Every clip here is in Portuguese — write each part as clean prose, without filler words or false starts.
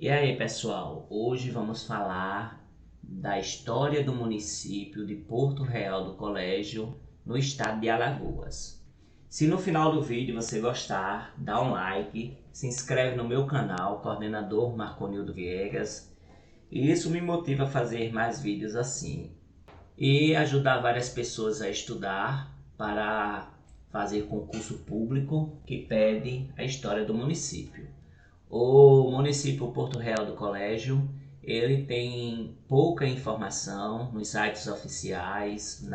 E aí, pessoal, hoje vamos falar da história do município de Porto Real do Colégio, no estado de Alagoas. Se no final do vídeo você gostar, dá um like, se inscreve no meu canal, Coordenador Marconildo Viegas, e isso me motiva a fazer mais vídeos assim e ajudar várias pessoas a estudar para fazer concurso público que pede a história do município. O município Porto Real do Colégio, ele tem pouca informação nos sites oficiais,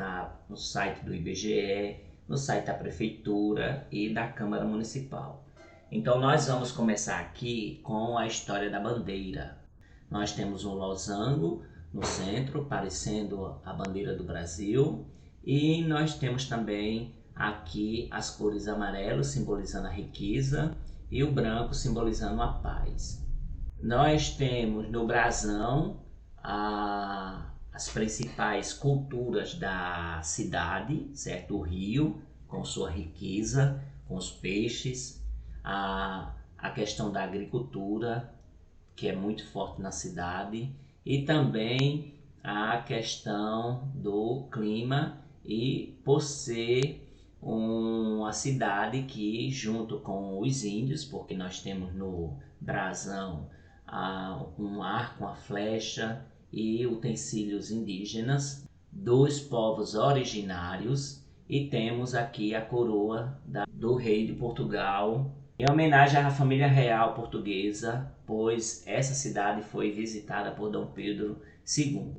no site do IBGE, no site da Prefeitura e da Câmara Municipal. Então nós vamos começar aqui com a história da bandeira. Nós temos um losango no centro, parecendo a bandeira do Brasil, e nós temos também aqui as cores amarelo, simbolizando a riqueza, e o branco simbolizando a paz. Nós temos no brasão as principais culturas da cidade, certo? O rio, com sua riqueza, com os peixes, a questão da agricultura, que é muito forte na cidade, e também a questão do clima, e por ser uma cidade que, junto com os índios, porque nós temos no brasão um arco, uma flecha e utensílios indígenas dos povos originários, e temos aqui a coroa do rei de Portugal, em homenagem à família real portuguesa, pois essa cidade foi visitada por Dom Pedro II.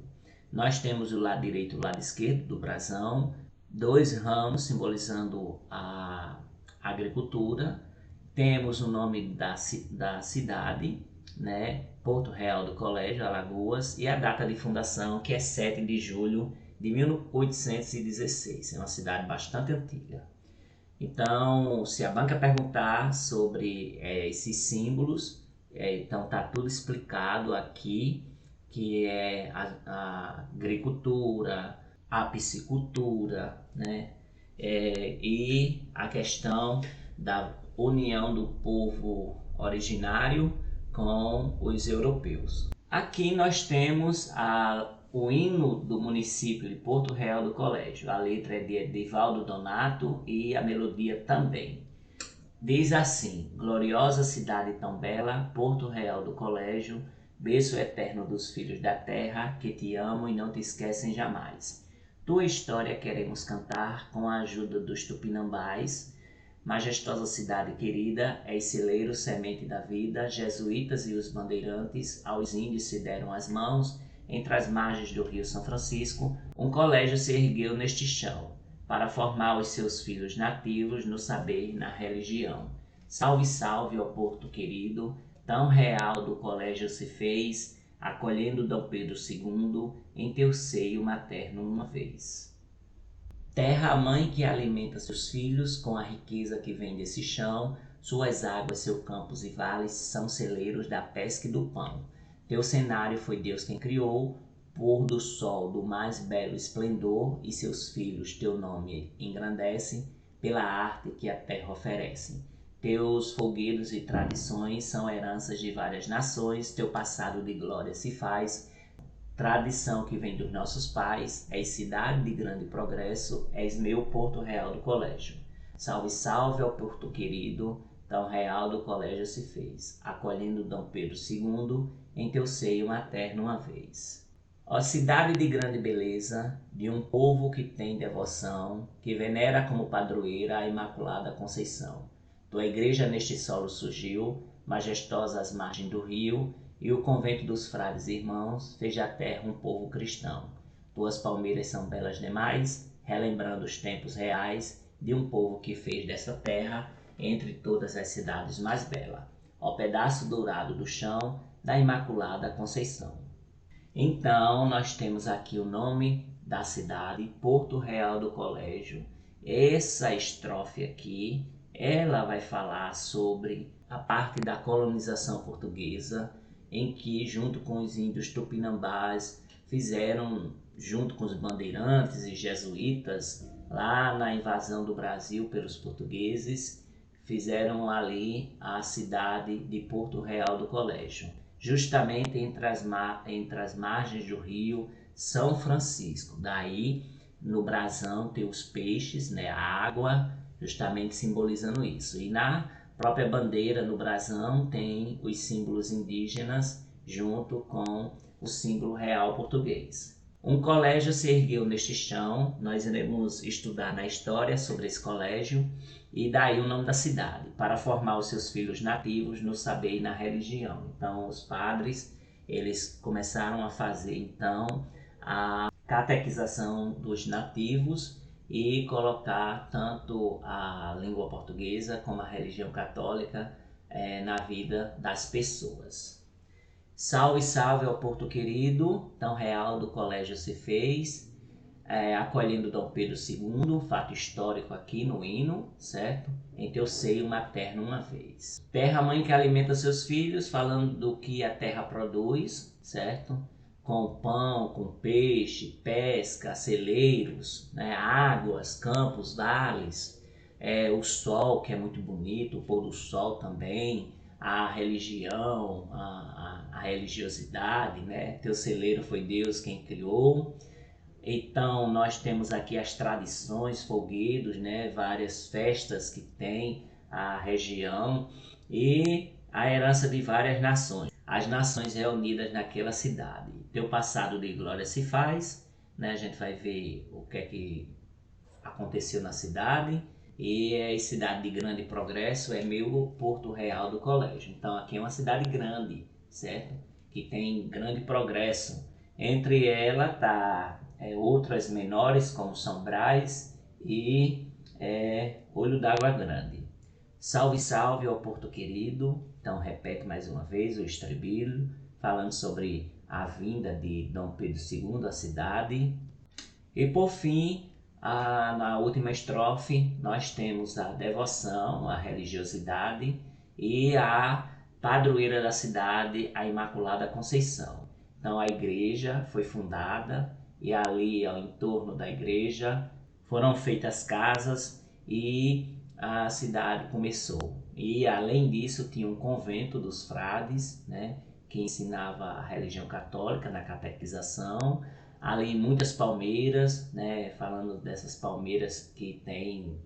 Nós temos o lado direito e o lado esquerdo do brasão, dois ramos simbolizando a agricultura. Temos o nome da cidade, né? Porto Real do Colégio, Alagoas, e a data de fundação, que é 7 de julho de 1816. É uma cidade bastante antiga. Então, se a banca perguntar sobre esses símbolos, então está tudo explicado aqui, que é a agricultura, a piscicultura, né? E a questão da união do povo originário com os europeus. Aqui nós temos o hino do município de Porto Real do Colégio. A letra é de Edivaldo Donato e a melodia também. Diz assim: gloriosa cidade tão bela, Porto Real do Colégio, berço eterno dos filhos da terra, que te amam e não te esquecem jamais. Tua história queremos cantar com a ajuda dos tupinambás. Majestosa cidade querida, és celeiro, semente da vida, jesuítas e os bandeirantes aos índios se deram as mãos. Entre as margens do rio São Francisco, um colégio se ergueu neste chão, para formar os seus filhos nativos no saber e na religião. Salve, salve, ó Porto querido, tão real do colégio se fez, acolhendo Dom Pedro II em teu seio materno uma vez. Terra-mãe que alimenta seus filhos com a riqueza que vem desse chão, suas águas, seus campos e vales são celeiros da pesca e do pão. Teu cenário foi Deus quem criou, pôr do sol do mais belo esplendor, e seus filhos teu nome engrandecem pela arte que a terra oferece. Teus folguedos e tradições são heranças de várias nações, teu passado de glória se faz tradição que vem dos nossos pais, és cidade de grande progresso, és meu Porto Real do Colégio. Salve, salve ao Porto querido, tão real do colégio se fez, acolhendo Dom Pedro II em teu seio materno uma vez. Ó cidade de grande beleza, de um povo que tem devoção, que venera como padroeira a Imaculada Conceição. Tua igreja neste solo surgiu, majestosa às margens do rio, e o convento dos frades irmãos fez da terra um povo cristão. Tuas palmeiras são belas demais, relembrando os tempos reais de um povo que fez dessa terra, entre todas as cidades, mais bela, ó pedaço dourado do chão da Imaculada Conceição. Então, nós temos aqui o nome da cidade, Porto Real do Colégio. Essa estrofe aqui, ela vai falar sobre a parte da colonização portuguesa, em que, junto com os índios tupinambás, fizeram, junto com os bandeirantes e jesuítas, lá na invasão do Brasil pelos portugueses, fizeram ali a cidade de Porto Real do Colégio. justamente entre as margens do rio São Francisco. Daí, no brasão tem os peixes, né, a água, justamente simbolizando isso. E na própria bandeira, no brasão, tem os símbolos indígenas junto com o símbolo real português. Um colégio se ergueu neste chão, nós iremos estudar na história sobre esse colégio, e daí o nome da cidade, para formar os seus filhos nativos no saber e na religião. Então os padres, eles começaram a fazer então a catequização dos nativos e colocar tanto a língua portuguesa como a religião católica na vida das pessoas. Salve, salve ao Porto querido, tão real do colégio se fez, acolhendo Dom Pedro II, fato histórico aqui no hino, certo? Em teu seio materno uma vez. Terra mãe que alimenta seus filhos, falando do que a terra produz, certo? Com pão, com peixe, pesca, celeiros, né? Águas, campos, vales, o sol que é muito bonito, o pôr do sol também, a religião, a religiosidade, né? Teu celeiro foi Deus quem criou. Então nós temos aqui as tradições, folguedos, né? Várias festas que tem a região e a herança de várias nações. As nações reunidas naquela cidade. Teu passado de glória se faz, né? A gente vai ver o que é que aconteceu na cidade. E a cidade de grande progresso é meu Porto Real do Colégio. Então aqui é uma cidade grande, certo? Que tem grande progresso. Entre ela tá outras menores como São Brás e Olho d'Água Grande. Salve, salve ao Porto querido. Então repete mais uma vez o estribilho, falando sobre a vinda de Dom Pedro II à cidade. E por fim, na última estrofe, nós temos a devoção, a religiosidade e a padroeira da cidade, a Imaculada Conceição. Então a igreja foi fundada e ali ao entorno da igreja foram feitas casas e a cidade começou. E além disso tinha um convento dos frades, né, que ensinava a religião católica na catequização. Ali muitas palmeiras, né, falando dessas palmeiras que tem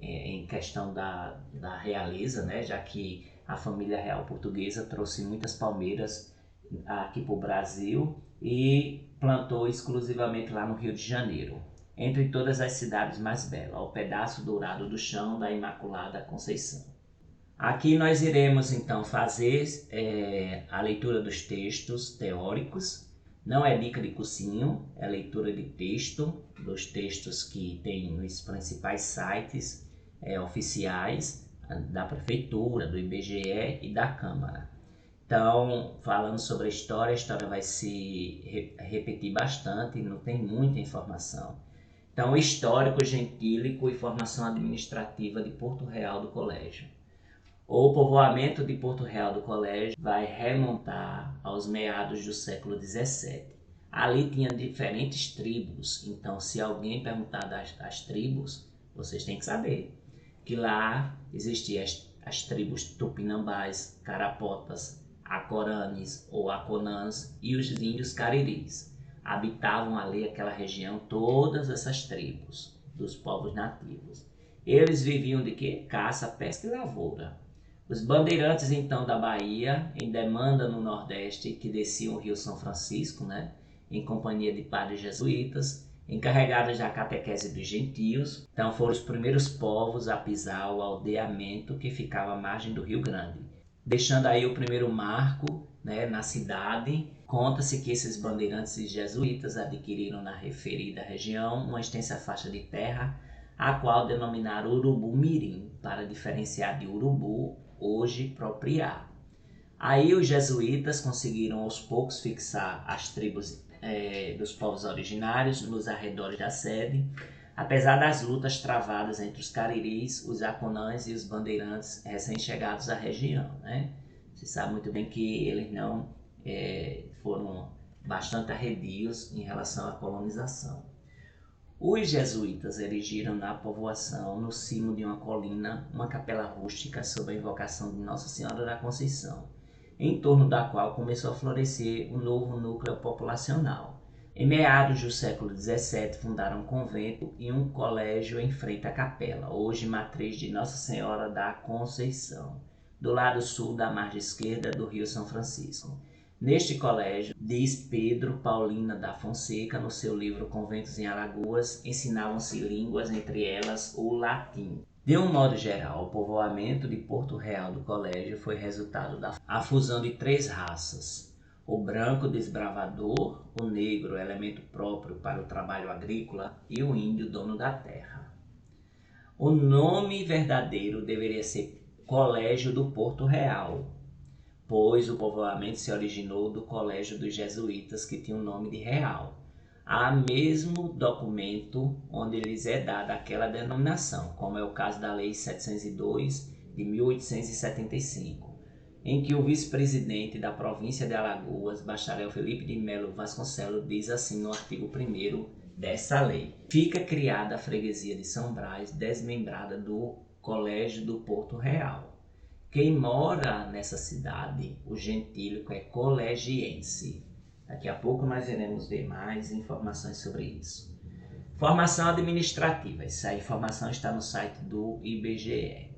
em questão da realeza, né, já que a família real portuguesa trouxe muitas palmeiras aqui para o Brasil e plantou exclusivamente lá no Rio de Janeiro, entre todas as cidades mais belas, ao pedaço dourado do chão da Imaculada Conceição. Aqui nós iremos então fazer a leitura dos textos teóricos. Não é dica de cursinho, é leitura de texto, dos textos que tem nos principais sites oficiais da Prefeitura, do IBGE e da Câmara. Então, falando sobre a história vai se repetir bastante, não tem muita informação. Então, histórico, gentílico e formação administrativa de Porto Real do Colégio. O povoamento de Porto Real do Colégio vai remontar aos meados do século XVII. Ali tinha diferentes tribos, então se alguém perguntar das tribos, vocês têm que saber que lá existiam as tribos tupinambás, carapotas, acoranes ou aconãs e os índios cariris. Habitavam ali aquela região todas essas tribos dos povos nativos. Eles viviam de quê? Caça, pesca e lavoura. Os bandeirantes então da Bahia, em demanda no Nordeste, que desciam o Rio São Francisco, né, em companhia de padres jesuítas, encarregados da catequese dos gentios, então foram os primeiros povos a pisar o aldeamento que ficava à margem do Rio Grande. Deixando aí o primeiro marco, né, na cidade, conta-se que esses bandeirantes jesuítas adquiriram na referida região uma extensa faixa de terra, a qual denominaram Urubu Mirim, para diferenciar de Urubu, hoje propriar. Aí os jesuítas conseguiram aos poucos fixar as tribos dos povos originários nos arredores da sede, apesar das lutas travadas entre os cariris, os aconãs e os bandeirantes recém-chegados à região, né? Você sabe muito bem que eles não foram bastante arredios em relação à colonização. Os jesuítas erigiram na povoação, no cimo de uma colina, uma capela rústica sob a invocação de Nossa Senhora da Conceição. em torno da qual começou a florescer um novo núcleo populacional. Em meados do século XVII, fundaram um convento e um colégio em frente à capela, hoje matriz de Nossa Senhora da Conceição, do lado sul da margem esquerda do Rio São Francisco. Neste colégio, diz Pedro Paulina da Fonseca no seu livro Conventos em Alagoas, ensinavam-se línguas, entre elas o latim. De um modo geral, o povoamento de Porto Real do Colégio foi resultado da fusão de três raças: o branco desbravador, o negro, elemento próprio para o trabalho agrícola, e o índio, dono da terra. O nome verdadeiro deveria ser Colégio do Porto Real, pois o povoamento se originou do Colégio dos Jesuítas, que tinha o nome de Real. Há mesmo documento onde lhes é dada aquela denominação, como é o caso da Lei 702 de 1875, em que o vice-presidente da província de Alagoas, bacharel Felipe de Melo Vasconcelos, diz assim no artigo 1º dessa lei: fica criada a freguesia de São Brás, desmembrada do Colégio do Porto Real. Quem mora nessa cidade, o gentílico é colegiense. Daqui a pouco nós iremos ver mais informações sobre isso. Formação administrativa. Essa informação está no site do IBGE.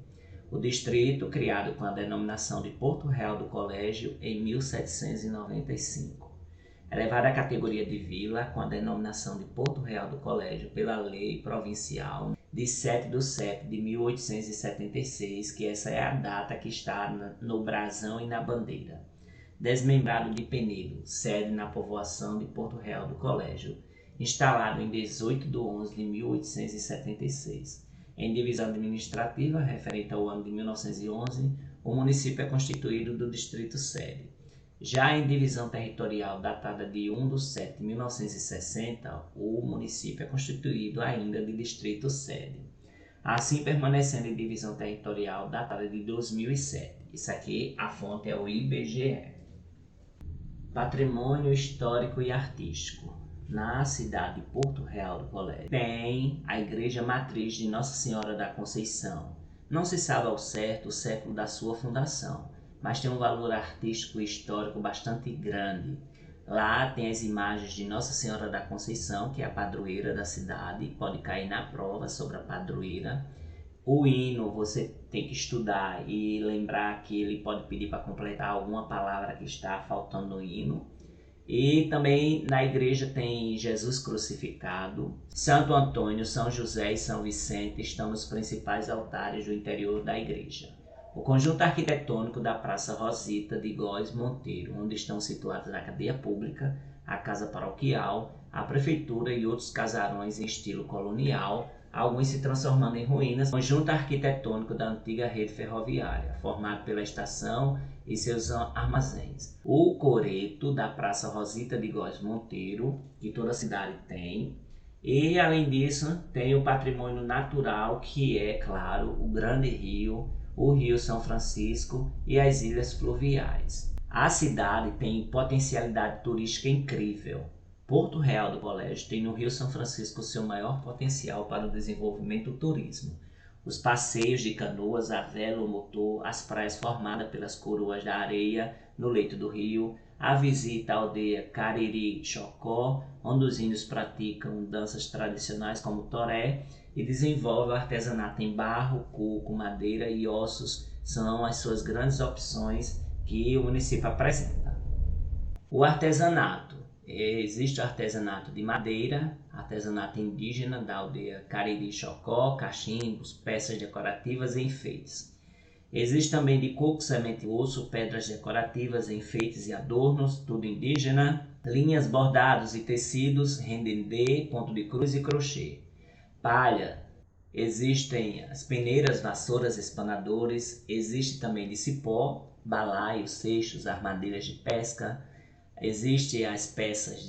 O distrito, criado com a denominação de Porto Real do Colégio em 1795. Elevado à categoria de vila com a denominação de Porto Real do Colégio pela Lei Provincial de 7/7 de 1876, que essa é a data que está no brasão e na bandeira. Desmembrado de Penedo, sede na povoação de Porto Real do Colégio, instalado em 18/11 de 1876. Em divisão administrativa, referente ao ano de 1911, o município é constituído do distrito sede. Já em divisão territorial datada de 1/7 de 1960, o município é constituído ainda de distrito sede. Assim permanecendo em divisão territorial datada de 2007. Isso aqui, a fonte é o IBGE. Patrimônio histórico e artístico. Na cidade de Porto Real do Colégio tem a igreja matriz de Nossa Senhora da Conceição. Não se sabe ao certo o século da sua fundação, mas tem um valor artístico e histórico bastante grande. Lá tem as imagens de Nossa Senhora da Conceição, que é a padroeira da cidade, pode cair na prova sobre a padroeira. O hino você tem que estudar e lembrar que ele pode pedir para completar alguma palavra que está faltando no hino. E também na igreja tem Jesus crucificado, Santo Antônio, São José e São Vicente estão nos principais altares do interior da igreja. O conjunto arquitetônico da Praça Rosita de Góes Monteiro, onde estão situados a cadeia pública, a casa paroquial, a prefeitura e outros casarões em estilo colonial, alguns se transformando em ruínas, conjunto arquitetônico da antiga rede ferroviária, formado pela estação e seus armazéns. O coreto da Praça Rosita de Góes Monteiro, que toda a cidade tem. E, além disso, tem o patrimônio natural, que é, claro, o Grande Rio, o Rio São Francisco e as ilhas fluviais. A cidade tem potencialidade turística incrível. Porto Real do Colégio tem no Rio São Francisco seu maior potencial para o desenvolvimento do turismo. Os passeios de canoas a vela ou motor, as praias formadas pelas coroas da areia no leito do rio, a visita à aldeia Cariri-Chocó, onde os índios praticam danças tradicionais como toré e desenvolvem o artesanato em barro, coco, madeira e ossos, são as suas grandes opções que o município apresenta. O artesanato. Existe o artesanato de madeira, artesanato indígena da aldeia Cariri-Chocó, cachimbos, peças decorativas e enfeites. Existe também de coco, semente e osso, pedras decorativas, enfeites e adornos, tudo indígena. Linhas, bordados e tecidos, rendendê, ponto de cruz e crochê. Palha. Existem as peneiras, vassouras, espanadores. Existe também de cipó, balaios, seixos, armadilhas de pesca. Existem as peças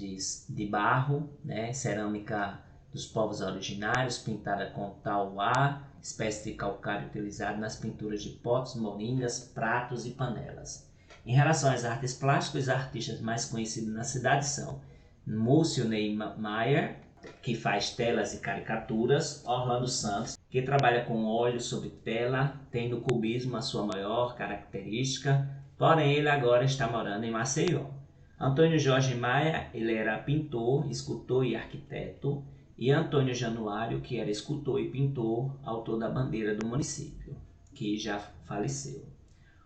de barro, cerâmica dos povos originários, pintada com tauá, espécie de calcário utilizado nas pinturas de potes, moringas, pratos e panelas. Em relação às artes plásticas, os artistas mais conhecidos na cidade são Múcio Neymar, que faz telas e caricaturas, Orlando Santos, que trabalha com óleo sobre tela, tem no cubismo a sua maior característica, porém ele agora está morando em Maceió. Antônio Jorge Maia, ele era pintor, escultor e arquiteto, e Antônio Januário, que era escultor e pintor, autor da bandeira do município, que já faleceu.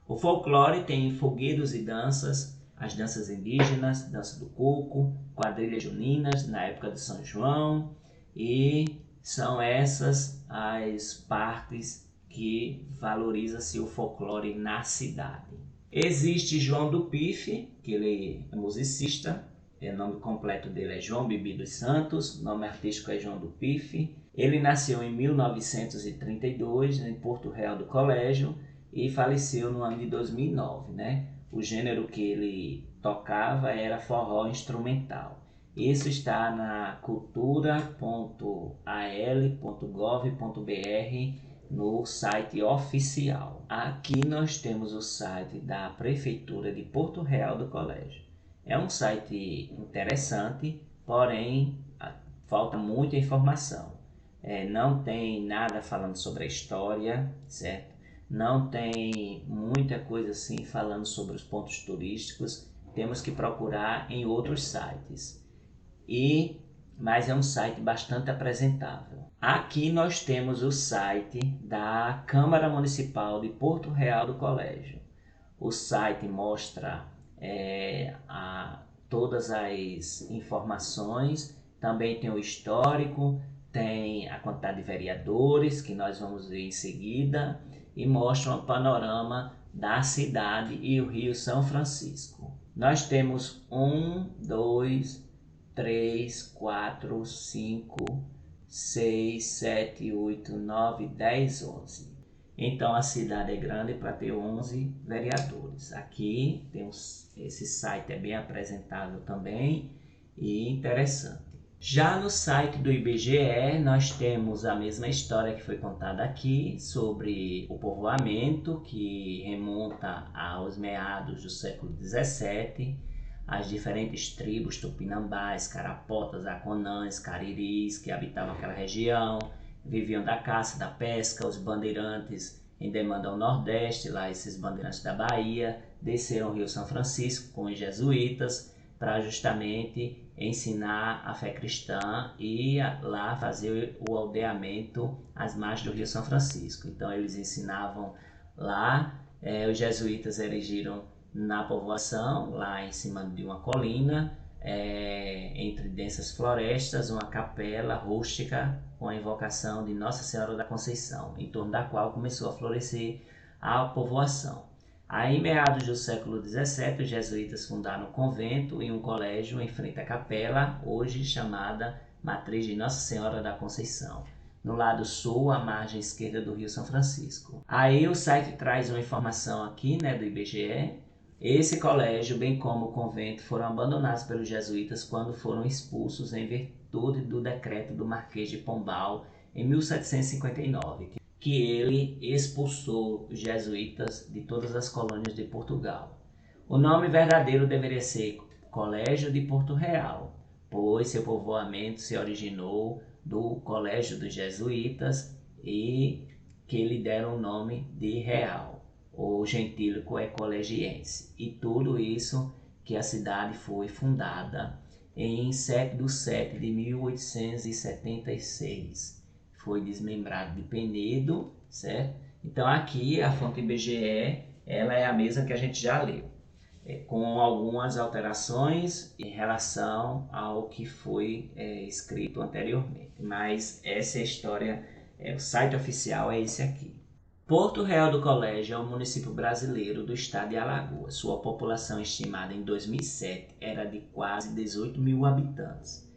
O folclore tem fogueiros e danças, as danças indígenas, dança do coco, quadrilhas juninas na época de São João, e são essas as partes que valoriza-se o folclore na cidade. Existe João do Pife, que ele é musicista, o nome completo dele é João Bibi dos Santos, o nome artístico é João do Pife. Ele nasceu em 1932 em Porto Real do Colégio e faleceu no ano de 2009, né? O gênero que ele tocava era forró instrumental. Isso está na cultura.al.gov.br no site oficial. Aqui nós temos o site da Prefeitura de Porto Real do Colégio. É um site interessante, porém falta muita informação. Não tem nada falando sobre a história, certo? Não tem muita coisa assim falando sobre os pontos turísticos. Temos que procurar em outros sites. Mas é um site bastante apresentável. Aqui nós temos o site da Câmara Municipal de Porto Real do Colégio. O site mostra todas as informações, também tem o histórico, tem a quantidade de vereadores, que nós vamos ver em seguida, e mostra um panorama da cidade e o Rio São Francisco. Nós temos 1, 2, 3, 4, 5, 6, 7, 8, 9, 10, 11. Então a cidade é grande para ter 11 vereadores. Aqui esse site é bem apresentável também e interessante. Já no site do IBGE nós temos a mesma história que foi contada aqui sobre o povoamento, que remonta aos meados do século 17. As diferentes tribos tupinambás, carapotas, aconãs, cariris que habitavam aquela região, viviam da caça, da pesca. Os bandeirantes em demanda ao Nordeste, lá esses bandeirantes da Bahia, desceram o Rio São Francisco com os jesuítas para justamente ensinar a fé cristã e lá fazer o aldeamento às margens do Rio São Francisco. Então eles ensinavam lá, os jesuítas erigiram na povoação, lá em cima de uma colina, entre densas florestas, uma capela rústica com a invocação de Nossa Senhora da Conceição, em torno da qual começou a florescer a povoação. Aí, em meados do século XVII, os jesuítas fundaram um convento e um colégio em frente à capela, hoje chamada Matriz de Nossa Senhora da Conceição, no lado sul, à margem esquerda do Rio São Francisco. Aí o site traz uma informação aqui, né, do IBGE. Esse colégio, bem como o convento, foram abandonados pelos jesuítas quando foram expulsos em virtude do decreto do Marquês de Pombal em 1759, que ele expulsou os jesuítas de todas as colônias de Portugal. O nome verdadeiro deveria ser Colégio de Porto Real, pois seu povoamento se originou do Colégio dos Jesuítas e que lhe deram o nome de Real. O gentílico é colegiense, e tudo isso que a cidade foi fundada em 7/7 de 1876. Foi desmembrado de Penedo, certo? Então aqui a fonte IBGE, ela é a mesma que a gente já leu, com algumas alterações em relação ao que foi escrito anteriormente. Mas essa é a história, o site oficial é esse aqui. Porto Real do Colégio é um município brasileiro do estado de Alagoas. Sua população estimada em 2007 era de quase 18 mil habitantes.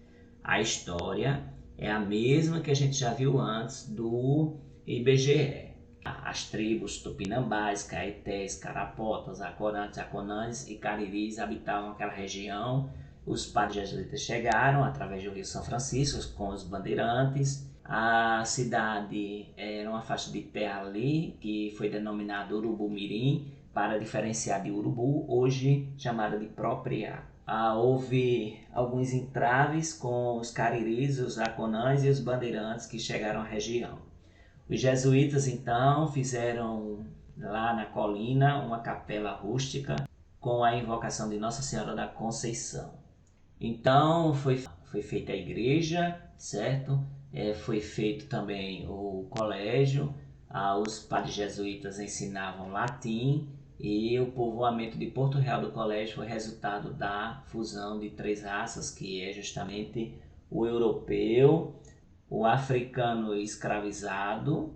A história é a mesma que a gente já viu antes do IBGE. As tribos tupinambás, caetés, carapotas, acorantes, aconãs e cariris habitavam aquela região. Os padres jesuítas chegaram através do Rio São Francisco com os bandeirantes. A cidade era uma faixa de terra ali, que foi denominada Urubu-Mirim, para diferenciar de Urubu, hoje chamada de Propriá. Houve alguns entraves com os cariris, os aconãs e os bandeirantes que chegaram à região. Os jesuítas, então, fizeram lá na colina, uma capela rústica com a invocação de Nossa Senhora da Conceição. Então foi feita a igreja, certo? Foi feito também o colégio, os padres jesuítas ensinavam latim e o povoamento de Porto Real do Colégio foi resultado da fusão de 3 raças, que é justamente o europeu, o africano escravizado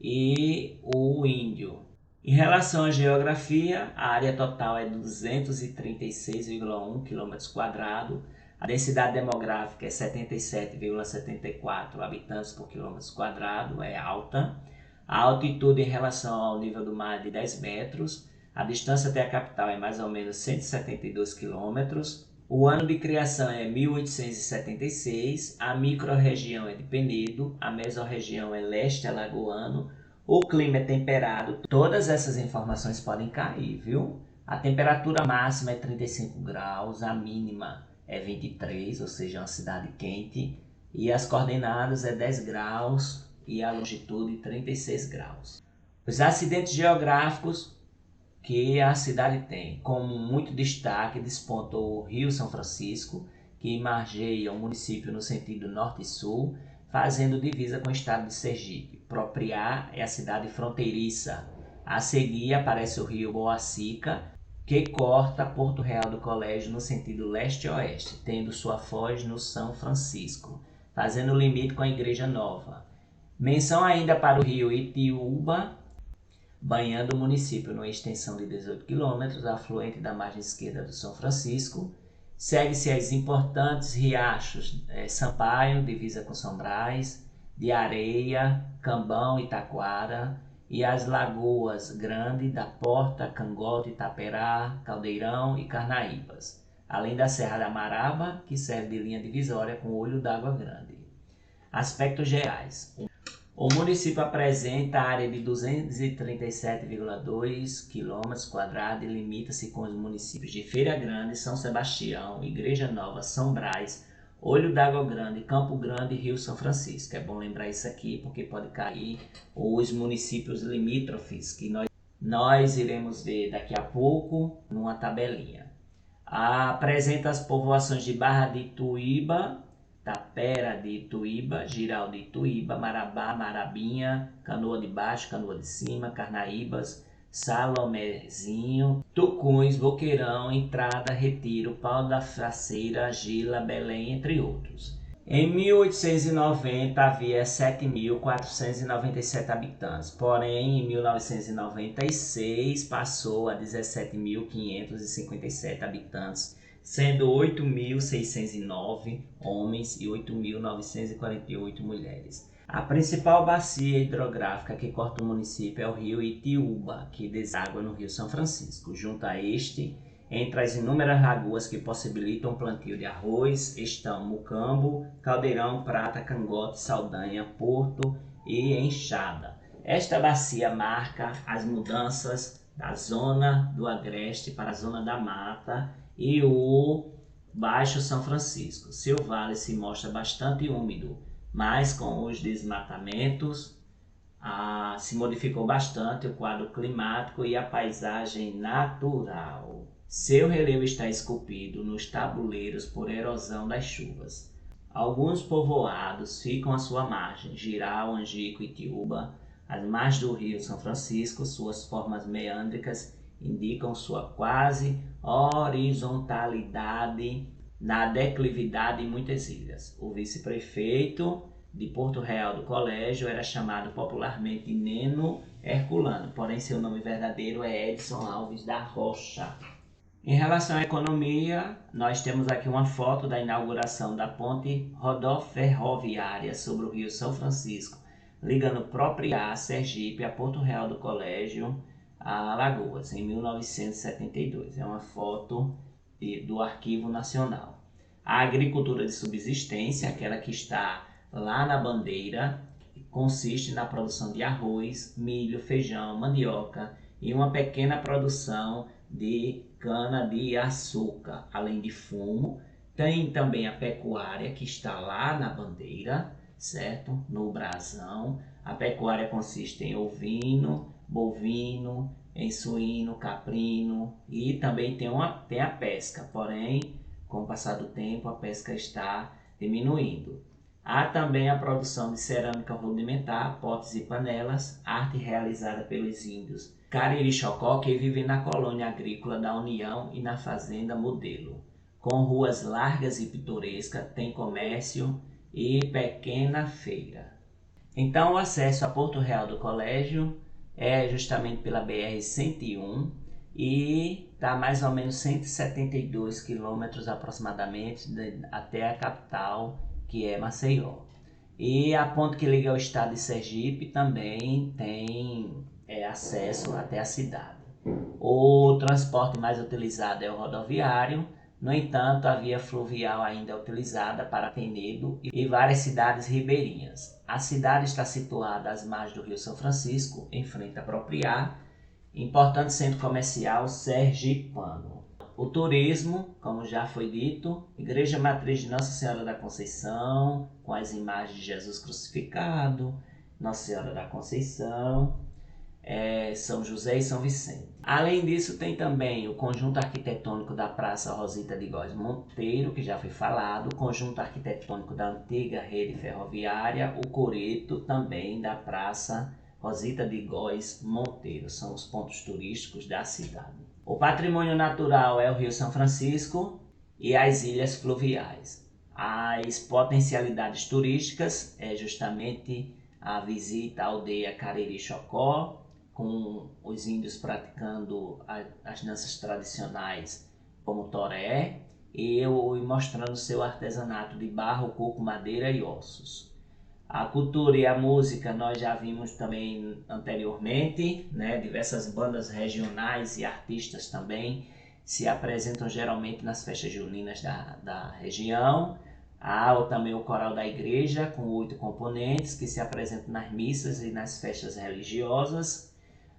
e o índio. Em relação à geografia, a área total é 236,1 km², a densidade demográfica é 77,74 habitantes por km², é alta. A altitude em relação ao nível do mar é de 10 metros, a distância até a capital é mais ou menos 172 quilômetros. O ano de criação é 1876, a microrregião é de Penedo, a mesorregião é leste alagoano, o clima é temperado. Todas essas informações podem cair, viu? A temperatura máxima é 35 graus, a mínima é 23, ou seja, é uma cidade quente, e as coordenadas é 10 graus e a longitude 36 graus. Os acidentes geográficos que a cidade tem, como muito destaque, despontou o Rio São Francisco, que margeia o município no sentido norte e sul, fazendo divisa com o estado de Sergipe. Propriá é a cidade fronteiriça. A seguir aparece o rio Boacica, que corta Porto Real do Colégio no sentido leste-oeste, tendo sua foz no São Francisco, fazendo limite com a Igreja Nova. Menção ainda para o rio Itiúba, banhando o município numa extensão de 18 km, afluente da margem esquerda do São Francisco. Segue-se as importantes riachos Sampaio, divisa com São Brás, de Areia, Cambão e Taquara, e as lagoas Grande, da Porta, Cangote, Itaperá, Caldeirão e Carnaíbas, além da Serra da Maraba, que serve de linha divisória com o Olho d'Água Grande. Aspectos gerais. O município apresenta área de 237,2 km² e limita-se com os municípios de Feira Grande, São Sebastião, Igreja Nova, São Brás, Olho d'Água Grande, Campo Grande e Rio São Francisco. É bom lembrar isso aqui porque pode cair os municípios limítrofes que nós iremos ver daqui a pouco numa tabelinha. Apresenta as povoações de Barra de Ituíba, Tapera de Ituíba, Giral de Ituíba, Marabá, Marabinha, Canoa de Baixo, Canoa de Cima, Carnaíbas, Salomezinho, Tucuns, Boqueirão, Entrada, Retiro, Pau da Faceira, Gila, Belém, entre outros. Em 1890 havia 7.497 habitantes, porém em 1996 passou a 17.557 habitantes, sendo 8.609 homens e 8.948 mulheres. A principal bacia hidrográfica que corta o município é o rio Itiúba, que deságua no rio São Francisco. Junto a este, entre as inúmeras lagoas que possibilitam o plantio de arroz, estão Mucambo, Caldeirão, Prata, Cangote, Saldanha, Porto e Enxada. Esta bacia marca as mudanças da zona do Agreste para a zona da Mata e o Baixo São Francisco. Seu vale se mostra bastante úmido, mas com os desmatamentos se modificou bastante o quadro climático e a paisagem natural. Seu relevo está esculpido nos tabuleiros por erosão das chuvas. Alguns povoados ficam à sua margem, Giral, Angico e Itiúba, as margens do rio São Francisco, suas formas meândricas indicam sua quase horizontalidade na declividade em muitas ilhas. O vice-prefeito de Porto Real do Colégio era chamado popularmente Neno Herculano, porém seu nome verdadeiro é Edson Alves da Rocha. Em relação à economia, nós temos aqui uma foto da inauguração da ponte rodoferroviária sobre o rio São Francisco, ligando Propriá, Sergipe, a Porto Real do Colégio, a Alagoas, em 1972. É uma foto do Arquivo Nacional. A agricultura de subsistência, aquela que está lá na bandeira, consiste na produção de arroz, milho, feijão, mandioca e uma pequena produção de cana-de-açúcar, além de fumo. Tem também a pecuária, que está lá na bandeira, certo? No brasão. A pecuária consiste em ovino, bovino, em suíno, caprino, e também tem a pesca, porém, com o passar do tempo, a pesca está diminuindo. Há também a produção de cerâmica rudimentar, potes e panelas, arte realizada pelos índios Cariri-Chocó, que vivem na colônia agrícola da União e na fazenda Modelo. Com ruas largas e pitorescas, tem comércio e pequena feira. Então, o acesso a Porto Real do Colégio é justamente pela BR-101 e está mais ou menos 172 quilômetros aproximadamente até a capital, que é Maceió. E a ponte que liga ao estado de Sergipe também tem acesso até a cidade. O transporte mais utilizado é o rodoviário. No entanto, a via fluvial ainda é utilizada para Penedo e várias cidades ribeirinhas. A cidade está situada às margens do Rio São Francisco, em frente a Propriá, importante centro comercial sergipano. O turismo, como já foi dito, Igreja Matriz de Nossa Senhora da Conceição, com as imagens de Jesus crucificado, Nossa Senhora da Conceição, São José e São Vicente. Além disso, tem também o conjunto arquitetônico da Praça Rosita de Góes Monteiro, que já foi falado, o conjunto arquitetônico da antiga rede ferroviária, o coreto também da Praça Rosita de Góes Monteiro, são os pontos turísticos da cidade. O patrimônio natural é o Rio São Francisco e as ilhas fluviais. As potencialidades turísticas é justamente a visita à aldeia Cariri-Chocó, com os índios praticando as danças tradicionais como toré e mostrando seu artesanato de barro, coco, madeira e ossos. A cultura e a música nós já vimos também anteriormente, né? Diversas bandas regionais e artistas também se apresentam geralmente nas festas juninas da região. Há também o coral da igreja, com 8 componentes, que se apresentam nas missas e nas festas religiosas.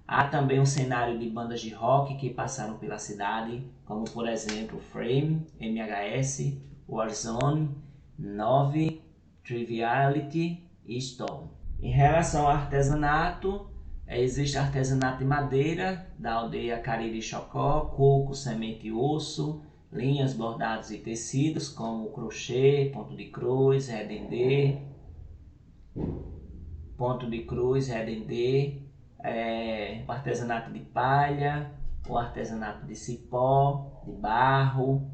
Há também um cenário de bandas de rock que passaram pela cidade, como por exemplo Frame, MHS, Warzone, 9, Triviality e Storm. Em relação ao artesanato, existe artesanato de madeira da aldeia Cariri-Chocó, coco, semente e osso, linhas, bordados e tecidos como crochê, ponto de cruz, redendê, o artesanato de palha, o artesanato de cipó, de barro,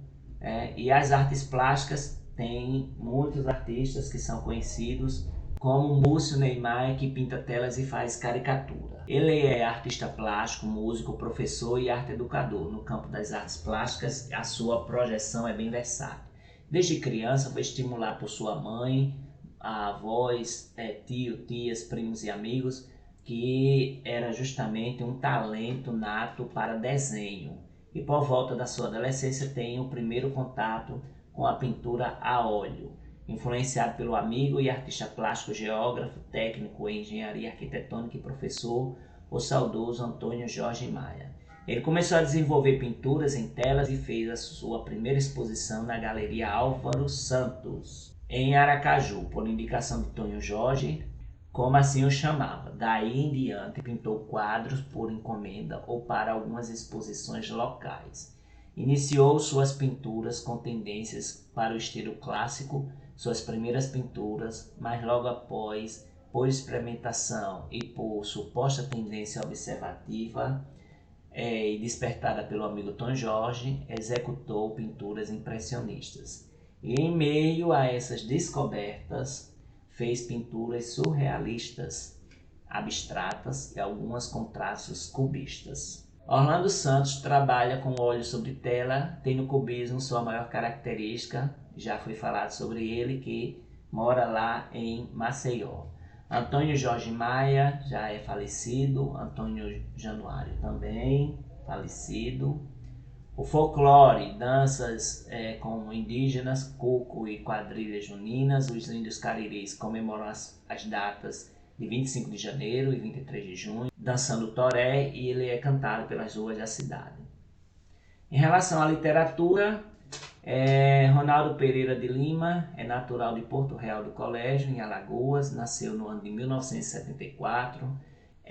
e as artes plásticas. Tem muitos artistas que são conhecidos, como Múcio Neymar, que pinta telas e faz caricatura. Ele é artista plástico, músico, professor e arte educador. No campo das artes plásticas, a sua projeção é bem versátil. Desde criança foi estimulado por sua mãe, avós, tias, primos e amigos, que era justamente um talento nato para desenho. E por volta da sua adolescência tem o primeiro contato com a pintura a óleo, influenciado pelo amigo e artista plástico, geógrafo, técnico em engenharia arquitetônica e professor, o saudoso Antônio Jorge Maia. Ele começou a desenvolver pinturas em telas e fez a sua primeira exposição na Galeria Álvaro Santos, em Aracaju, por indicação de Antônio Jorge, como assim o chamava. Daí em diante pintou quadros por encomenda ou para algumas exposições locais. Iniciou suas pinturas com tendências para o estilo clássico, suas primeiras pinturas, mas logo após, por experimentação e por suposta tendência observativa e despertada pelo amigo Tom Jorge, executou pinturas impressionistas. E em meio a essas descobertas, fez pinturas surrealistas, abstratas e algumas com traços cubistas. Orlando Santos trabalha com óleo sobre tela, tem no cubismo sua maior característica, já foi falado sobre ele, que mora lá em Maceió. Antônio Jorge Maia já é falecido, Antônio Januário também falecido. O folclore, danças com indígenas, coco e quadrilhas juninas. Os índios cariris comemoram as datas de 25 de janeiro e 23 de junho, dançando toré, e ele é cantado pelas ruas da cidade. Em relação à literatura, Ronaldo Pereira de Lima é natural de Porto Real do Colégio, em Alagoas, nasceu no ano de 1974,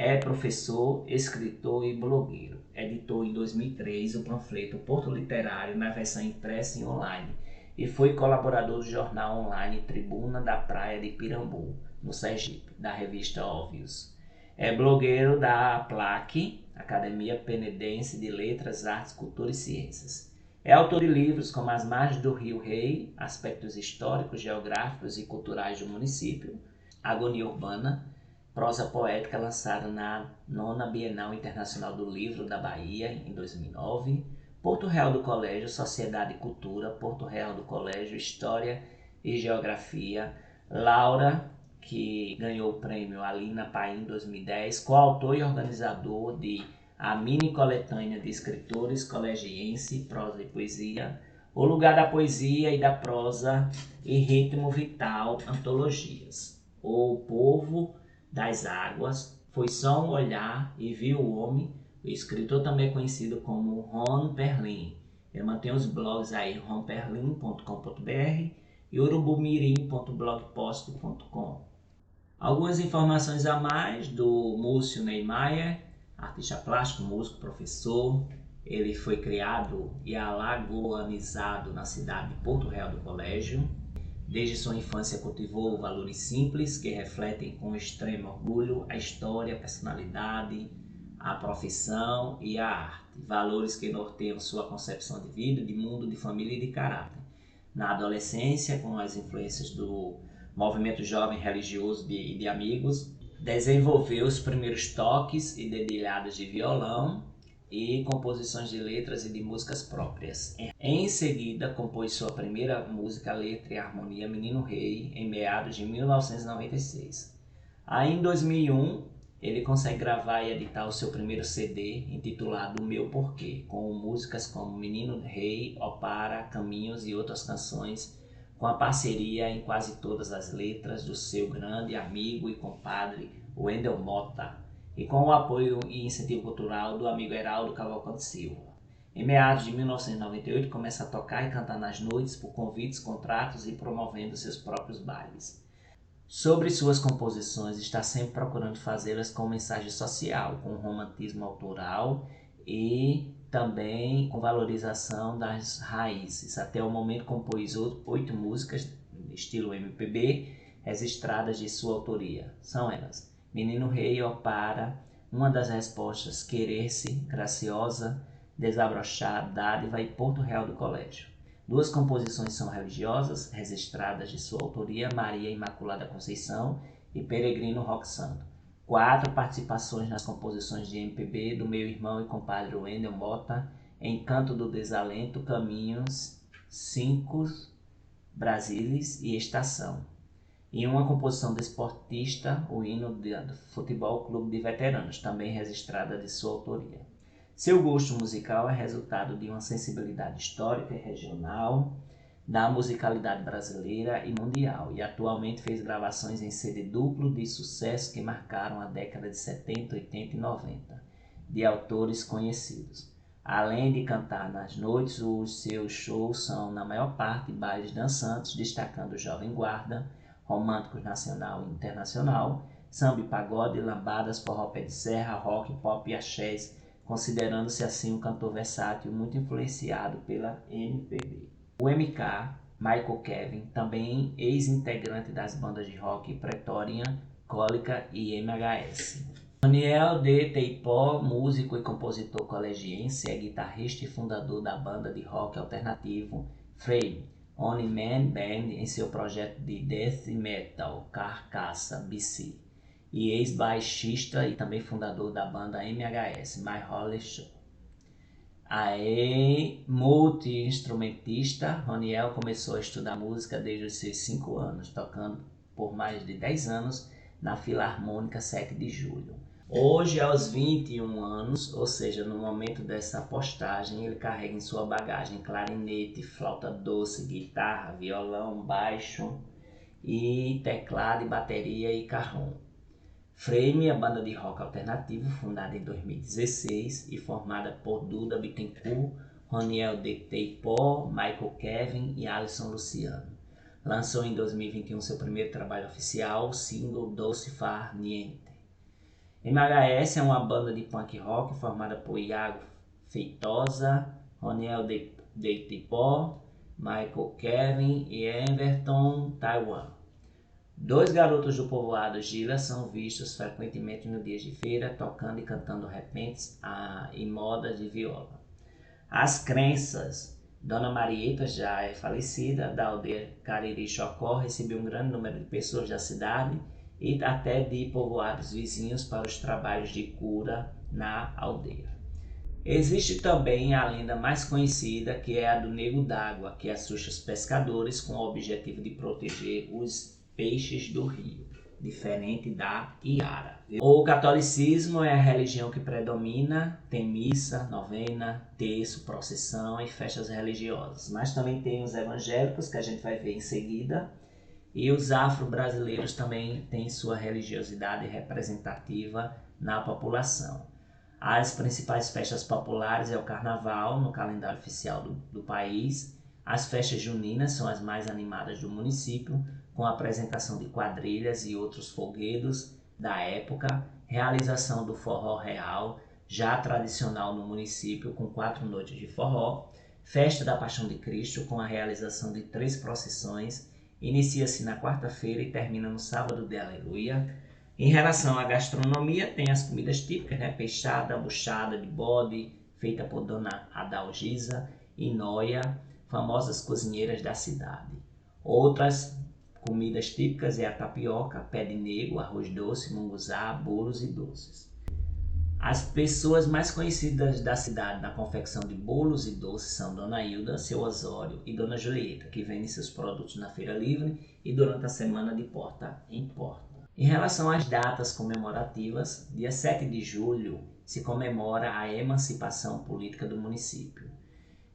É professor, escritor e blogueiro. Editou em 2003 o panfleto Porto Literário na versão impressa e online e foi colaborador do jornal online Tribuna da Praia de Pirambu, no Sergipe, da revista Óbvios. É blogueiro da APLAC, Academia Penedense de Letras, Artes, Cultura e Ciências. É autor de livros como As Margens do Rio Rei, Aspectos Históricos, Geográficos e Culturais do Município, Agonia Urbana, prosa poética lançada na 9ª Bienal Internacional do Livro da Bahia, em 2009, Porto Real do Colégio, Sociedade e Cultura, Porto Real do Colégio, História e Geografia, Laura, que ganhou o prêmio Alina Paim em 2010, coautor e organizador de A Mini Coletânea de Escritores Colegiense, Prosa e Poesia, O Lugar da Poesia e da Prosa e Ritmo Vital, Antologias, O Povo das Águas, Foi Só um Olhar e Viu o Homem. O escritor também é conhecido como Ron Perlin. Ele mantém os blogs aí, ronperlin.com.br e urubumirim.blogspot.com. Algumas informações a mais do Múcio Neymayer, artista plástico, músico, professor. Ele foi criado e alagoanizado na cidade de Porto Real do Colégio. Desde sua infância cultivou valores simples que refletem com extremo orgulho a história, a personalidade, a profissão e a arte. Valores que norteiam sua concepção de vida, de mundo, de família e de caráter. Na adolescência, com as influências do movimento jovem religioso de amigos, desenvolveu os primeiros toques e dedilhadas de violão e composições de letras e de músicas próprias. Em seguida, compôs sua primeira música, letra e harmonia, Menino Rei, em meados de 1996. Aí, em 2001, ele consegue gravar e editar o seu primeiro CD, intitulado O Meu Porquê, com músicas como Menino Rei, Opara, Caminhos e outras canções, com a parceria em quase todas as letras do seu grande amigo e compadre, Wendel Mota, e com o apoio e incentivo cultural do amigo Heraldo Cavalcante Silva. Em meados de 1998, começa a tocar e cantar nas noites por convites, contratos e promovendo seus próprios bailes. Sobre suas composições, está sempre procurando fazê-las com mensagem social, com romantismo autoral e também com valorização das raízes. Até o momento compôs 8 músicas, estilo MPB, registradas de sua autoria. São elas: Menino Rei, Opara, Uma das Respostas, Querer-se, Graciosa, Desabrochar, Dádiva e Porto Real do Colégio. 2 composições são religiosas, registradas de sua autoria, Maria Imaculada Conceição e Peregrino Roque Santo. 4 participações nas composições de MPB do meu irmão e compadre Wendel Mota, Encanto do Desalento, Caminhos, 5 Brasilis e Estação. E uma composição desportista, o hino do Futebol Clube de Veteranos, também registrada de sua autoria. Seu gosto musical é resultado de uma sensibilidade histórica e regional, da musicalidade brasileira e mundial, e atualmente fez gravações em CD duplo de sucesso que marcaram a década de 70, 80 e 90, de autores conhecidos. Além de cantar nas noites, os seus shows são, na maior parte, bailes dançantes, destacando Jovem Guarda, românticos nacional e internacional, samba e pagode, lambadas, forró pé de serra, rock, pop e axés, considerando-se assim um cantor versátil muito influenciado pela MPB. O MK, Michael Kevin, também ex-integrante das bandas de rock Pretorian, Cólica e MHS. Roniel de Teipó, músico e compositor colegiense, é guitarrista e fundador da banda de rock alternativo Frame, Only Man Band, em seu projeto de death metal Carcaça BC, e ex-baixista e também fundador da banda MHS, My Holy Show. Multi-instrumentista, Roniel começou a estudar música desde os seus 5 anos, tocando por mais de 10 anos na Filarmônica 7 de Julho. Hoje, aos 21 anos, ou seja, no momento dessa postagem, ele carrega em sua bagagem clarinete, flauta doce, guitarra, violão, baixo e teclado, e bateria e carrom. Frame, a banda de rock alternativo, fundada em 2016 e formada por Duda Bittencourt, Roniel de Teipó, Michael Kevin e Alisson Luciano. Lançou em 2021 seu primeiro trabalho oficial, o single Doce Far Niente. MHS é uma banda de punk rock formada por Iago Feitosa, Roniel Deitipó, Michael Kevin e Everton Taiwan. Dois garotos do povoado Gila são vistos frequentemente no dia de feira, tocando e cantando repentes e modas de viola. As crenças. Dona Marieta já é falecida, da aldeia Cariri Chocó, recebeu um grande número de pessoas da cidade e até de povoados vizinhos para os trabalhos de cura na aldeia. Existe também a lenda mais conhecida, que é a do Nego d'Água, que assusta os pescadores com o objetivo de proteger os peixes do rio, diferente da Iara. O catolicismo é a religião que predomina, tem missa, novena, terço, procissão e festas religiosas. Mas também tem os evangélicos, que a gente vai ver em seguida, e os afro-brasileiros também têm sua religiosidade representativa na população. As principais festas populares é o Carnaval, no calendário oficial do país. As festas juninas são as mais animadas do município, com a apresentação de quadrilhas e outros folguedos da época, realização do forró real, já tradicional no município, com 4 noites de forró, festa da Paixão de Cristo, com a realização de 3 procissões, inicia-se na quarta-feira e termina no sábado de Aleluia. Em relação à gastronomia, tem as comidas típicas, né? Peixada, buchada de bode, feita por Dona Adalgisa e Noia, famosas cozinheiras da cidade. Outras comidas típicas é a tapioca, pé de negro, arroz doce, munguzá, bolos e doces. As pessoas mais conhecidas da cidade na confecção de bolos e doces são Dona Hilda, seu Osório e Dona Julieta, que vendem seus produtos na feira livre e durante a semana de porta em porta. Em relação às datas comemorativas, dia 7 de julho se comemora a emancipação política do município.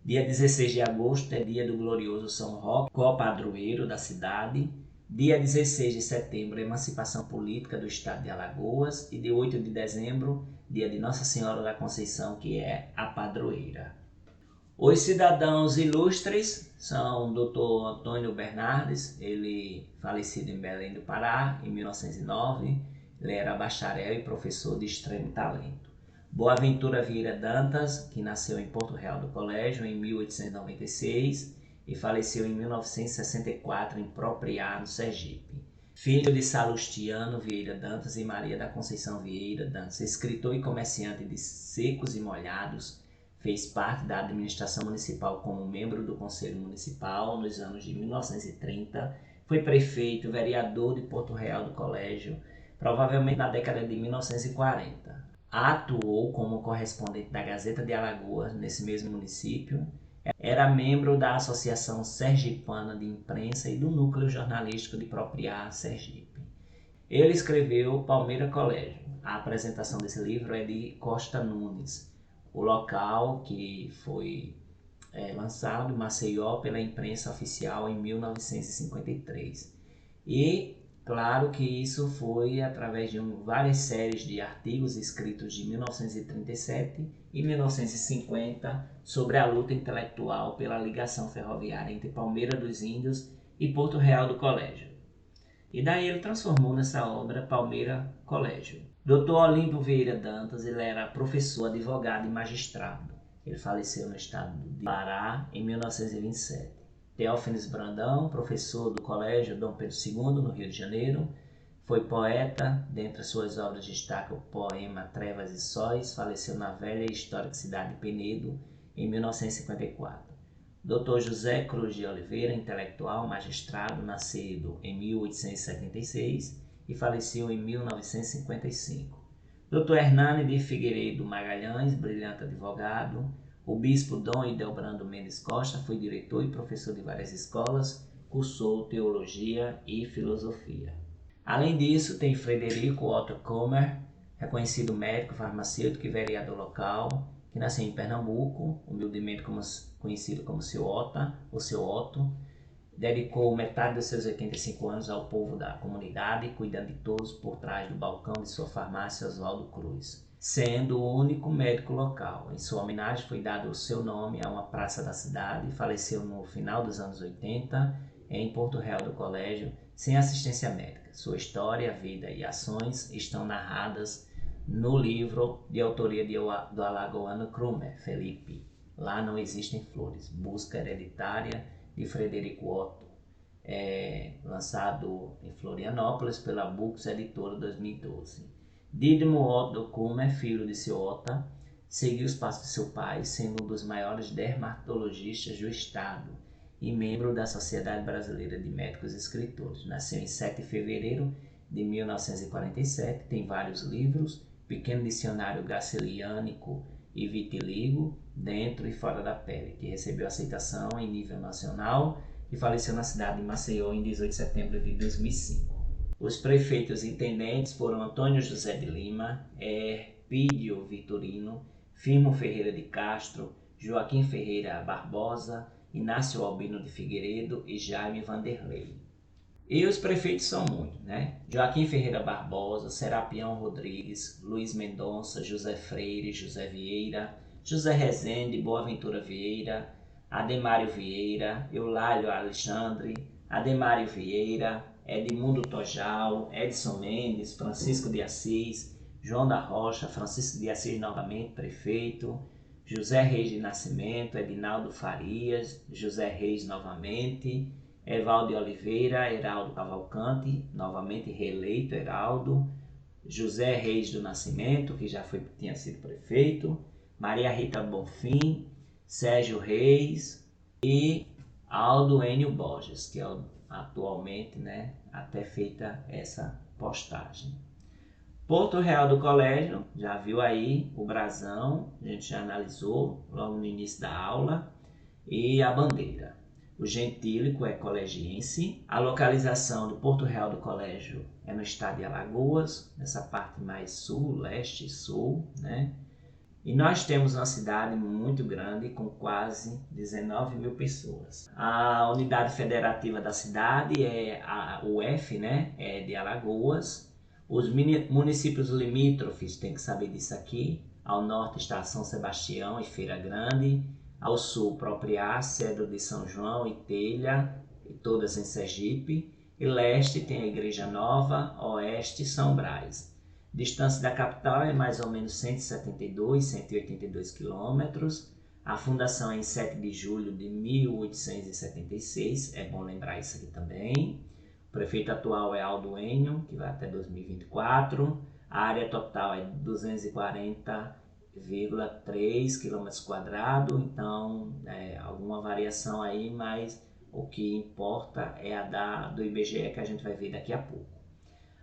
Dia 16 de agosto é dia do glorioso São Roque, co-padroeiro da cidade. Dia 16 de setembro, emancipação política do estado de Alagoas. E dia 8 de dezembro, dia de Nossa Senhora da Conceição, que é a padroeira. Os cidadãos ilustres são o Dr. Antônio Bernardes, ele falecido em Belém do Pará, em 1909. Ele era bacharel e professor de extremo talento. Boaventura Vieira Dantas, que nasceu em Porto Real do Colégio em 1896 e faleceu em 1964 em Propriá, no Sergipe. Filho de Salustiano Vieira Dantas e Maria da Conceição Vieira Dantas, escritor e comerciante de secos e molhados, fez parte da administração municipal como membro do Conselho Municipal nos anos de 1930, foi prefeito, vereador de Porto Real do Colégio, provavelmente na década de 1940. Atuou como correspondente da Gazeta de Alagoas, nesse mesmo município. Era membro da Associação Sergipana de Imprensa e do Núcleo Jornalístico de Propriá, Sergipe. Ele escreveu Palmeira Colégio. A apresentação desse livro é de Costa Nunes. O local que foi lançado em Maceió pela imprensa oficial em 1953. E claro que isso foi através de várias séries de artigos escritos de 1937 e 1950 sobre a luta intelectual pela ligação ferroviária entre Palmeira dos Índios e Porto Real do Colégio. E daí ele transformou nessa obra Palmeira Colégio. Dr. Olímpio Vieira Dantas, ele era professor, advogado e magistrado. Ele faleceu no estado de Pará em 1927. Teófanes Brandão, professor do Colégio Dom Pedro II, no Rio de Janeiro, foi poeta. Dentre as suas obras destaca o poema Trevas e Sóis, faleceu na velha e histórica cidade de Penedo em 1954. Dr. José Cruz de Oliveira, intelectual, magistrado, nascido em 1876 e faleceu em 1955. Dr. Hernani de Figueiredo Magalhães, brilhante advogado. O bispo Dom Idelbrando Mendes Costa foi diretor e professor de várias escolas, cursou teologia e filosofia. Além disso, tem Frederico Otto Kommer, reconhecido médico, farmacêutico e vereador local, que nasceu em Pernambuco, humildemente conhecido como seu Ota, ou seu Otto. Dedicou metade dos seus 85 anos ao povo da comunidade, cuidando de todos por trás do balcão de sua farmácia Oswaldo Cruz, sendo o único médico local. Em sua homenagem foi dado o seu nome a uma praça da cidade. Faleceu no final dos anos 80 em Porto Real do Colégio, sem assistência médica. Sua história, vida e ações estão narradas no livro de autoria do alagoano Krumer, Felipe. Lá não existem flores. Busca hereditária de Frederico Otto, lançado em Florianópolis pela Books Editora 2012. Didimo Otto Krumer, filho de seu Ota, seguiu os passos de seu pai, sendo um dos maiores dermatologistas do estado e membro da Sociedade Brasileira de Médicos e Escritores. Nasceu em 7 de fevereiro de 1947, tem vários livros, Pequeno Dicionário Graciliânico e Vitiligo, Dentro e Fora da Pele, que recebeu aceitação em nível nacional e faleceu na cidade de Maceió em 18 de setembro de 2005. Os prefeitos e intendentes foram Antônio José de Lima, Herpídio Vitorino, Firmo Ferreira de Castro, Joaquim Ferreira Barbosa, Inácio Albino de Figueiredo e Jaime Vanderlei. E os prefeitos são muitos, né? Joaquim Ferreira Barbosa, Serapião Rodrigues, Luiz Mendonça, José Freire, José Vieira, José Rezende, Boaventura Vieira, Ademário Vieira, Eulálio Alexandre, Ademário Vieira, Edmundo Tojal, Edson Mendes, Francisco de Assis, João da Rocha, Francisco de Assis novamente, prefeito, José Reis de Nascimento, Edinaldo Farias, José Reis novamente, Evaldo de Oliveira, Heraldo Cavalcante, novamente reeleito Heraldo, José Reis do Nascimento, que já tinha sido prefeito, Maria Rita Bonfim, Sérgio Reis e Aldo Enio Borges, que é atualmente, né, até feita essa postagem. Porto Real do Colégio, já viu aí o brasão, a gente já analisou logo no início da aula, e a bandeira. O gentílico é colegiense. A localização do Porto Real do Colégio é no estado de Alagoas, nessa parte mais sul, leste e sul, né? E nós temos uma cidade muito grande, com quase 19 mil pessoas. A unidade federativa da cidade é a UF, né? É de Alagoas. Os municípios limítrofes, tem que saber disso aqui. Ao norte está São Sebastião e Feira Grande. Ao sul, Propriá, Cedro de São João e Telha, e todas em Sergipe. E leste tem a Igreja Nova, oeste, São Brás. Distância da capital é mais ou menos 182 quilômetros. A fundação é em 7 de julho de 1876, é bom lembrar isso aqui também. O prefeito atual é Aldo Enio, que vai até 2024. A área total é 240,3 km², então alguma variação aí, mas o que importa é a do IBGE, que a gente vai ver daqui a pouco.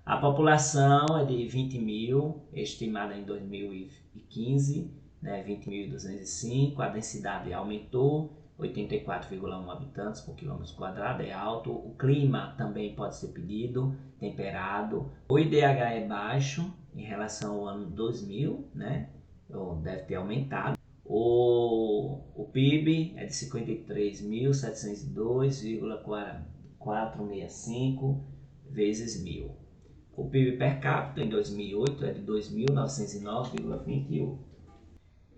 A população é de 20 mil, estimada em 2015, né, 20.205. A densidade aumentou, 84,1 habitantes por quilômetro quadrado, é alto. O clima também pode ser pedido, temperado. O IDH é baixo em relação ao ano 2000, né? Deve ter aumentado. O PIB é de 53.702,465 vezes 1000. O PIB per capita em 2008 é de 2.909,28.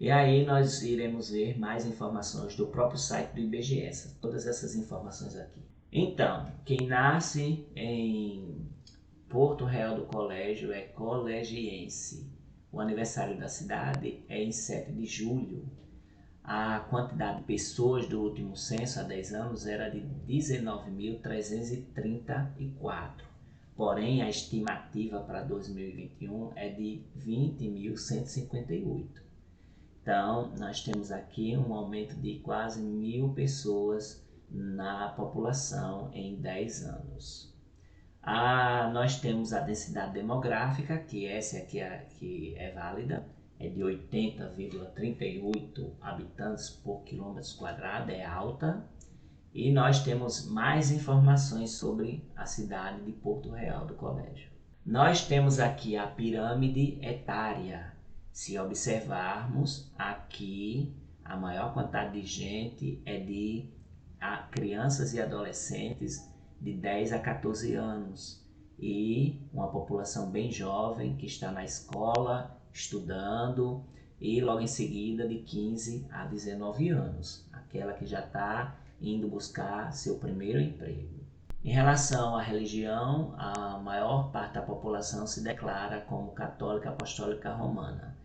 E aí nós iremos ver mais informações do próprio site do IBGE, todas essas informações aqui. Então, quem nasce em Porto Real do Colégio é colegiense. O aniversário da cidade é em 7 de julho. A quantidade de pessoas do último censo há 10 anos era de 19.334. Porém, a estimativa para 2021 é de 20.158. Então, nós temos aqui um aumento de quase 1.000 pessoas na população em 10 anos. Nós temos a densidade demográfica, que essa aqui é válida, é de 80,38 habitantes por quilômetro quadrado, é alta. E nós temos mais informações sobre a cidade de Porto Real do Colégio. Nós temos aqui a pirâmide etária. Se observarmos aqui, a maior quantidade de gente é de crianças e adolescentes de 10 a 14 anos. E uma população bem jovem que está na escola, estudando, e logo em seguida de 15 a 19 anos. Aquela que já está indo buscar seu primeiro emprego. Em relação à religião, a maior parte da população se declara como católica apostólica romana.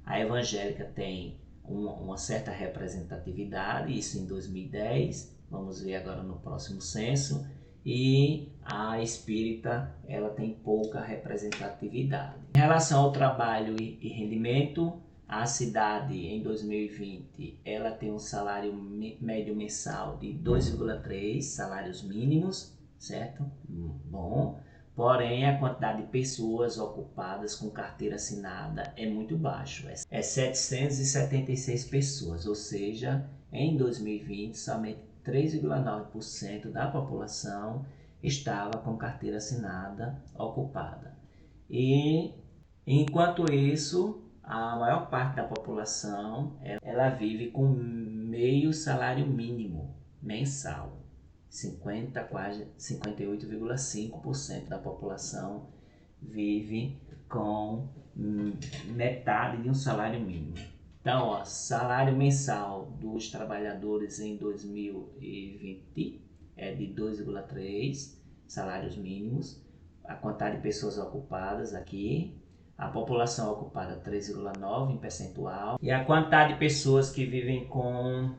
A evangélica tem uma certa representatividade, isso em 2010, vamos ver agora no próximo censo, e a espírita ela tem pouca representatividade. Em relação ao trabalho e rendimento, a cidade em 2020 ela tem um salário médio mensal de 2,3 salários mínimos, certo? Bom. Porém, a quantidade de pessoas ocupadas com carteira assinada é muito baixo, é 776 pessoas, ou seja, em 2020 somente 3,9% da população estava com carteira assinada ocupada. E enquanto isso, a maior parte da população ela vive com meio salário mínimo mensal. 58,5% da população vive com metade de um salário mínimo. Então, salário mensal dos trabalhadores em 2020 é de 2,3 salários mínimos. A quantidade de pessoas ocupadas aqui, a população ocupada 3,9 em percentual, e a quantidade de pessoas que vivem com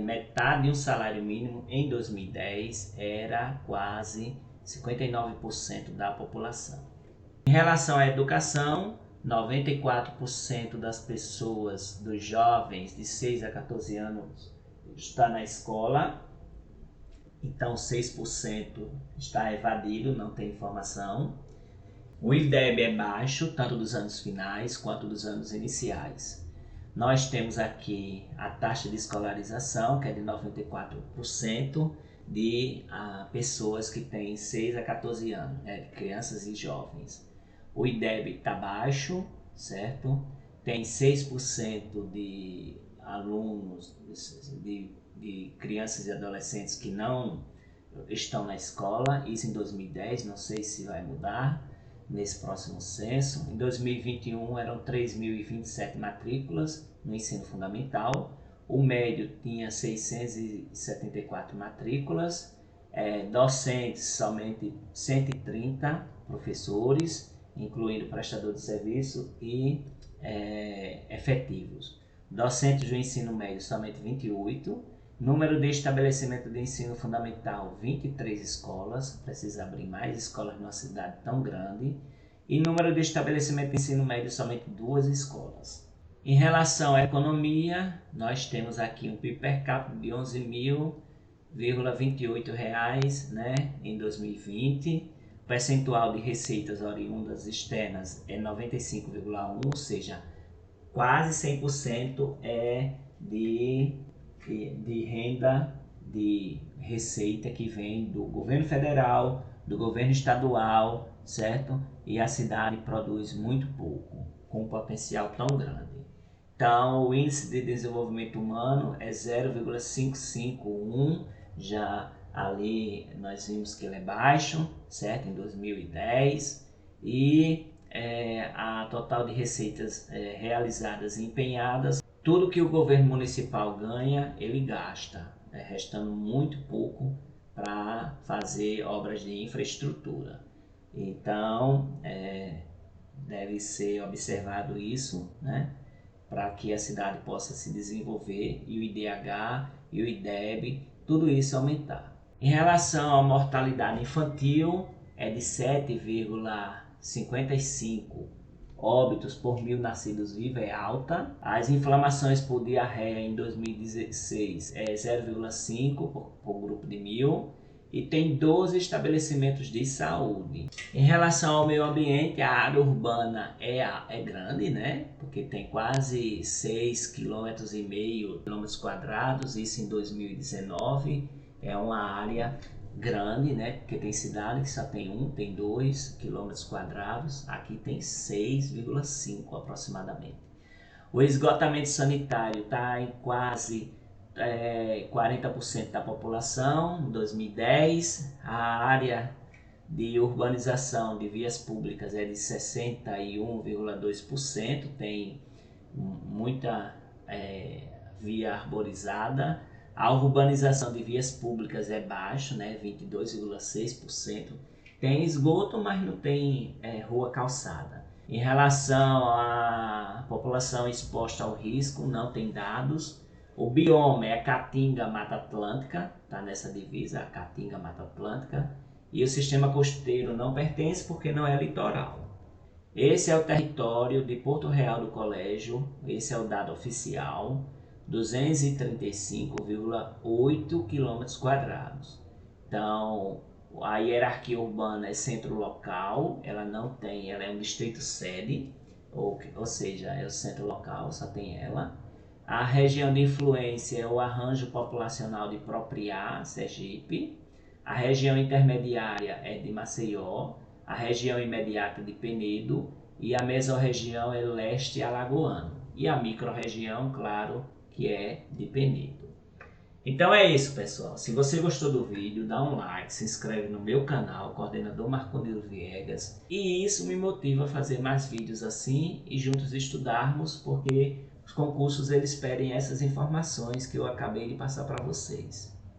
metade de um salário mínimo em 2010 era quase 59% da população. Em relação à educação, 94% das pessoas, dos jovens de 6 a 14 anos, está na escola, então 6% está evadido, não tem informação. O IDEB é baixo, tanto dos anos finais quanto dos anos iniciais. Nós temos aqui a taxa de escolarização, que é de 94% de pessoas que têm 6 a 14 anos, crianças e jovens. O IDEB está baixo, certo? Tem 6% de alunos, de crianças e adolescentes que não estão na escola, isso em 2010, não sei se vai mudar nesse próximo censo. Em 2021 eram 3.027 matrículas no ensino fundamental, o médio tinha 674 matrículas, docentes somente 130 professores, incluindo prestador de serviço e efetivos. Docentes do ensino médio somente 28, número de estabelecimento de ensino fundamental 23 escolas, precisa abrir mais escolas numa cidade tão grande, e número de estabelecimento de ensino médio somente 2 escolas. Em relação à economia, nós temos aqui um PIB per capita de R$ 11.028, né, em 2020. O percentual de receitas oriundas externas é 95,1, ou seja, quase 100% é de renda, de receita que vem do governo federal, do governo estadual, certo? E a cidade produz muito pouco, com um potencial tão grande. Então, o índice de desenvolvimento humano é 0,551, já ali nós vimos que ele é baixo, certo? Em 2010, e a total de receitas realizadas e empenhadas, tudo que o governo municipal ganha, ele gasta, restando muito pouco para fazer obras de infraestrutura. Então, deve ser observado isso, né, para que a cidade possa se desenvolver e o IDH e o IDEB, tudo isso aumentar. Em relação à mortalidade infantil, é de 7,55 óbitos por 1.000 nascidos vivos, é alta. As inflamações por diarreia em 2016 é 0,5 por grupo de 1.000. E tem 12 estabelecimentos de saúde. Em relação ao meio ambiente, a área urbana é grande, né? Porque tem quase 6,5 km², isso em 2019. É uma área grande, né? Porque tem cidade que só tem 2 km², aqui tem 6,5 aproximadamente. O esgotamento sanitário está em quase 40% da população. Em 2010, a área de urbanização de vias públicas é de 61,2%, tem muita via arborizada, A urbanização de vias públicas é baixo, né, 22,6%. Tem esgoto, mas não tem rua calçada. Em relação à população exposta ao risco, não tem dados. O bioma é a Caatinga Mata Atlântica, está nessa divisa, a Caatinga Mata Atlântica. E o sistema costeiro não pertence porque não é litoral. Esse é o território de Porto Real do Colégio, esse é o dado oficial, 235,8 km². Então, a hierarquia urbana é centro local, ela não tem, ela é um distrito sede, ou seja, é o centro local, só tem ela. A região de influência é o arranjo populacional de Propriá, Sergipe. A região intermediária é de Maceió. A região imediata de Penedo. E a mesorregião é leste alagoano. E a microrregião, claro, que é de Penedo. Então é isso, pessoal. Se você gostou do vídeo, dá um like, se inscreve no meu canal, Coordenador Marcondes Viegas. E isso me motiva a fazer mais vídeos assim e juntos estudarmos, porque os concursos eles pedem essas informações que eu acabei de passar para vocês.